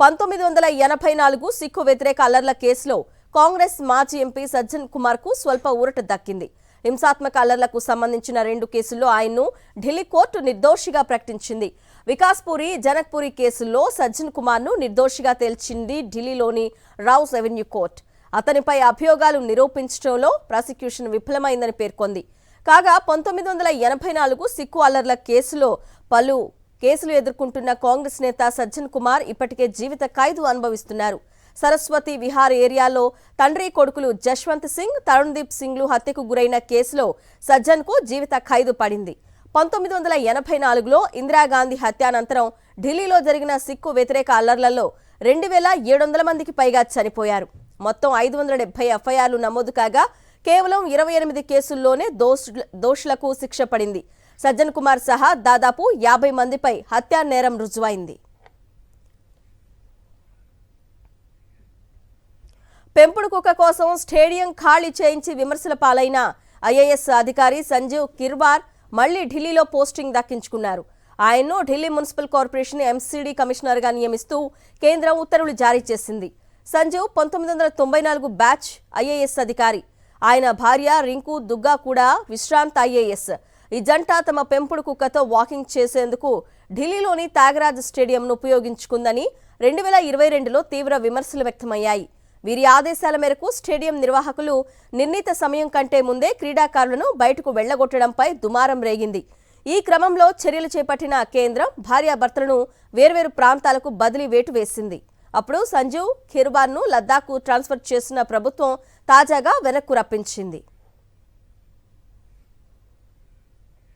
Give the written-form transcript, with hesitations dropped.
1984 సిక్కు వ్యతిరేక అల్లర్ల కేసులో కాంగ్రెస్ మాజీ ఎంపీ సజ్జన్ కుమార్ కు స్వల్ప ఊరట దక్కింది. హింసాత్మక అల్లర్లకు సంబంధించిన 2 కేసుల్లో ఆయన్ను ఢిల్లీ కోర్టు నిర్దోషిగా ప్రకటించింది. వికాస్పూరి, జనక్పూరి కేసుల్లో సజ్జన్ కుమార్ ను నిర్దోషిగా తేల్చింది ఢిల్లీలోని రౌస్ అవెన్యూ కోర్టు. అతనిపై అభియోగాలు నిరూపించడంలో ప్రాసిక్యూషన్ విఫలమైందని పేర్కొంది. కాగా 1984 సిక్కు అల్లర్ల కేసులో పలు కేసులు ఎదుర్కొంటున్న కాంగ్రెస్ నేత సజ్జన్ కుమార్ ఇప్పటికే జీవిత ఖైదు అనుభవిస్తున్నారు. సరస్వతి విహార్ ఏరియాలో తండ్రి కొడుకులు జశ్వంత్ సింగ్, తరుణ్దీప్ సింగ్లు హత్యకు గురైన కేసులో సజ్జన్ కు జీవిత ఖైదు పడింది. 1984లో ఇందిరాగాంధీ హత్యానంతరం ఢిల్లీలో జరిగిన సిక్కు వ్యతిరేక అల్లర్లలో 2700 మందికి పైగా చనిపోయారు. మొత్తం 570 ఎఫ్ఐఆర్లు నమోదు కాగా కేవలం 28 కేసుల్లోనే దోషులకు శిక్ష పడింది. సజ్జన్ కుమార్ సహా దాదాపు 50 మందిపై హత్యా నేరం రుజువైంది. పెంపుడు కుక్క కోసం స్టేడియం ఖాళీ చేయించి విమర్శల పాలైన ఐఏఎస్ అధికారి సంజీవ్ కిర్వార్ మళ్లీ ఢిల్లీలో పోస్టింగ్ దక్కించుకున్నారు. ఆయన్ను ఢిల్లీ మున్సిపల్ కార్పొరేషన్ ఎంసీడీ కమిషనర్గా నియమిస్తూ కేంద్రం ఉత్తర్వులు జారీ చేసింది. సంజీవ్ 1994 బ్యాచ్ ఐఏఎస్ అధికారి. ఆయన భార్య రింకు దుగ్గా కూడా విశ్రాంత ఐఏఎస్. ఈ జంట తమ పెంపుడు కుక్కతో వాకింగ్ చేసేందుకు ఢిల్లీలోని త్యాగరాజ్ స్టేడియంను ఉపయోగించుకుందని 2022లో తీవ్ర విమర్శలు వ్యక్తమయ్యాయి. వీరి ఆదేశాల మేరకు స్టేడియం నిర్వాహకులు నిర్ణీత సమయం కంటే ముందే క్రీడాకారులను బయటకు వెళ్లగొట్టడంపై దుమారం రేగింది. ఈ క్రమంలో చర్యలు చేపట్టిన కేంద్రం భార్యాభర్తలను వేర్వేరు ప్రాంతాలకు బదిలీ వేటు వేసింది. అప్పుడు సంజీవ్ కిర్వార్ను లద్దాఖ్కు ట్రాన్స్ఫర్ చేసిన ప్రభుత్వం తాజాగా వెనక్కు రప్పించింది.